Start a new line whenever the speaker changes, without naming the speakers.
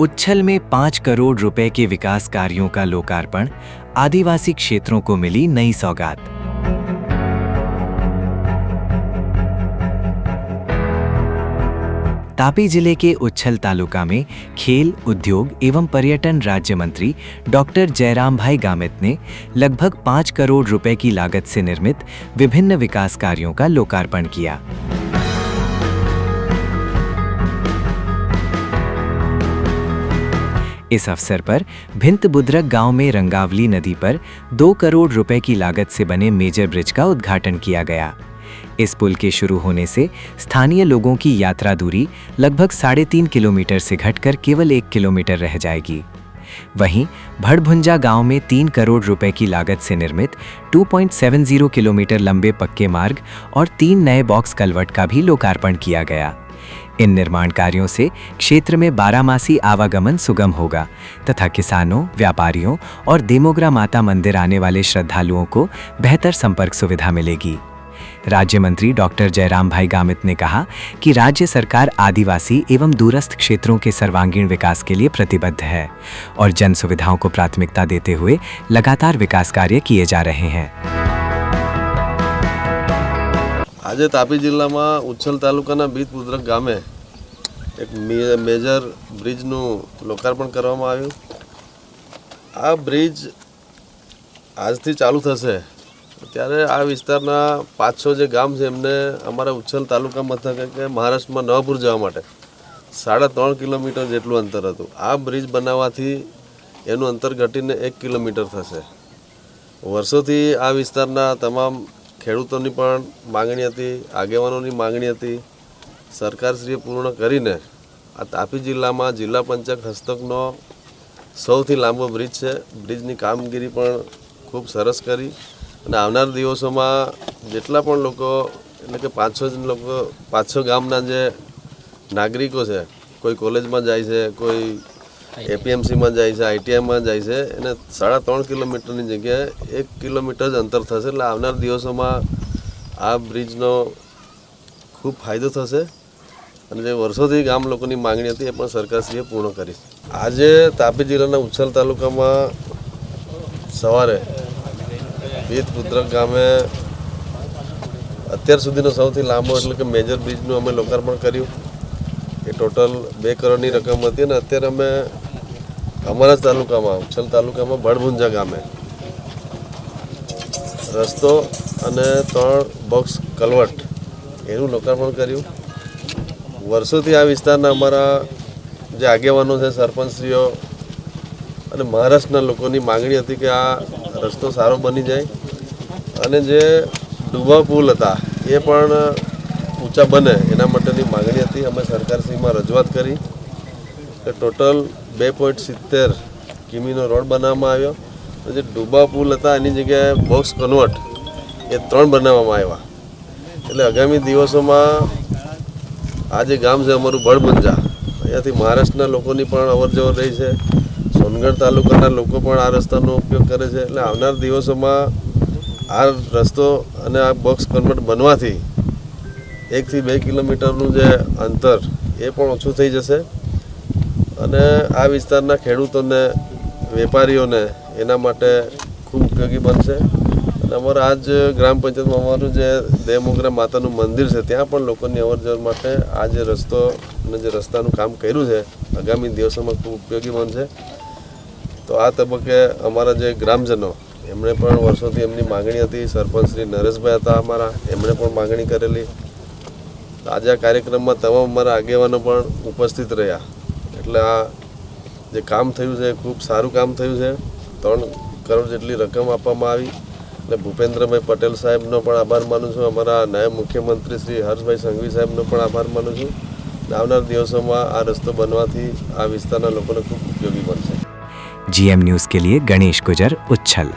उच्छल में 5 करोड़ रुपए के विकास कार्यों का लोकार्पण, आदिवासी क्षेत्रों को मिली नई सौगात। तापी जिले के उच्छल तालुका में खेल, उद्योग एवं पर्यटन राज्य मंत्री डॉक्टर जयराम भाई गामित ने लगभग 5 करोड़ रुपए की लागत से निर्मित विभिन्न विकास कार्यों का लोकार्पण किया। इस अवसर पर भिंत बुद्रक गांव में रंगावली नदी पर 2 करोड़ रुपए की लागत से बने मेजर ब्रिज का उद्घाटन किया गया। इस पुल के शुरू होने से स्थानीय लोगों की यात्रा दूरी लगभग 3.5 किलोमीटर से घटकर केवल 1 किलोमीटर रह जाएगी। वहीं भड़भुंजा गांव में 3 करोड़ रुपए की लागत से निर्मित 2.70 किलोमीटर लंबे पक्के मार्ग और 3 नए बॉक्स कलवर्ट का भी लोकार्पण किया गया। इन निर्माण कार्यों से क्षेत्र में 12मासी आवागमन सुगम होगा तथा किसानों, व्यापारियों और देमोगरा माता मंदिर आने वाले श्रद्धालुओं को बेहतर संपर्क सुविधा मिलेगी। राज्य मंत्री डॉक्टर जयराम भाई गामित ने कहा कि राज्य सरकार आदिवासी एवं दूरस्थ क्षेत्रों के सर्वांगीण विकास के लिए प्रतिबद्ध है और जन सुविधाओं को प्राथमिकता देते हुए लगातार विकास कार्य किए जा रहे हैं।
आज तापी जिला में उच्छल तालुकाना बीत बुद्रक गामे एक मेजर ब्रिजनु लोकार्पण करवामां आव्युं। आ ब्रिज आजथी चालू थशे त्यारे आ विस्तारना 500 जे गाम छे एमने अमारा उच्छल तालुका मथके के महाराष्ट्र में नवापुर जवा माटे 3.5 किलोमीटर जेटલું अंतर हतुं। आ ब्रिज बनाववाथी एनुं अंतर घटीने 1 किलोमीटर थशे। वर्षोथी आ विस्तारना तमाम खेडूतोनी पण मागणी हती, आगेवानोनी मागणी हती। सरकारश्रीए पूर्ण करीने आ तापी जिल्लामां जिल्ला पंचायत हस्तकनो सौथी लांबो ब्रिज छे। ब्रिजनी कामगीरी पण खूब सरस करी અને આવનાર દિવસોમાં જેટલા પણ લોકો એટલે કે 500 ગામના જે નાગરિકો છે, કોઈ કોલેજમાં જાય છે, કોઈ એપીએમસીમાં જાય છે, આઈટીઆઈમાં જાય છે, એને 3.5 કિલોમીટરની જગ્યાએ 1 કિલોમીટર જ અંતર થશે। એટલે આવનાર દિવસોમાં આ બ્રિજનો ખૂબ ફાયદો થશે અને જે વર્ષોથી ગામ લોકોની માગણી હતી એ પણ સરકારશ્રીએ પૂર્ણ કરી છે। આજે તાપી જિલ્લાના ઉચ્છલ તાલુકામાં સવારે बीत बुद्रक गामे अत्यार सुधीनो सौथी लांबो एटले के मेजर ब्रिजनु अमे लोकार्पण कर्युं। ए टोटल 2 करोड़नी रकम हती अने अत्यारे अमे अमरा तालुकामां उच्छल तालुकामां भड़भुंजा गामे रस्तो अने 3 बॉक्स कलवर्ट एनुं लोकार्पण कर्युं। वर्षोथी आ विस्तारना अमारा जे आगेवानो छे, सरपंचश्रीओ अने महाराष्ट्રના લોકોની मागणी हती के आ रस्तो सारो बनी जाए અને જે ડૂબા પુલ હતા એ પણ ઊંચા બને એના માટેની માગણી હતી। અમે સરકારશ્રીમાં રજૂઆત કરી કે ટોટલ 2.70 કિમીનો રોડ બનાવવામાં આવ્યો। જે ડૂબા પુલ હતા એની જગ્યાએ બોક્સ કન્વર્ટ એ 3 બનાવવામાં આવ્યા। એટલે આગામી દિવસોમાં આ જે ગામ છે અમારું ભડભુંજા, અહીંયાથી મહારાષ્ટ્રના લોકોની પણ અવરજવર રહી છે। સોનગઢ તાલુકાના લોકો પણ આ રસ્તાનો ઉપયોગ કરે છે। એટલે આવનાર દિવસોમાં આ રસ્તો અને આ બોક્સ કન્વર્ટ બનવાથી 1 થી 2 કિલોમીટરનું જે અંતર એ પણ ઓછું થઈ જશે અને આ વિસ્તારના ખેડૂતોને, વેપારીઓને એના માટે ખૂબ ઉપયોગી બનશે। અને અમારા આજ ગ્રામ પંચાયતમાં અમારું જે દેમોગરા માતાનું મંદિર છે ત્યાં પણ લોકોની અવરજવર માટે આ જે રસ્તો અને જે રસ્તાનું કામ કર્યું છે આગામી દિવસોમાં ખૂબ ઉપયોગી બનશે। તો આ તબક્કે અમારા જે ગ્રામજનો એમણે પણ વર્ષોથી એમની માગણી હતી, સરપંચ શ્રી નરેશભાઈ હતા અમારા, એમણે પણ માગણી કરેલી। તો આજે આ કાર્યક્રમમાં તમામ અમારા આગેવાનો પણ ઉપસ્થિત રહ્યા। એટલે આ જે કામ થયું છે ખૂબ સારું કામ થયું છે। 3 કરોડ જેટલી રકમ આપવામાં આવી। એટલે ભૂપેન્દ્રભાઈ પટેલ સાહેબનો પણ આભાર માનું છું। અમારા નાયબ મુખ્યમંત્રી શ્રી હર્ષભાઈ સંઘવી સાહેબનો પણ આભાર માનું છું। આવનાર દિવસોમાં આ રસ્તો બનવાથી આ વિસ્તારના લોકોને ખૂબ ઉપયોગી બનશે।
GM न्यूज़ के लिए गणेश गुजर, उच्छल।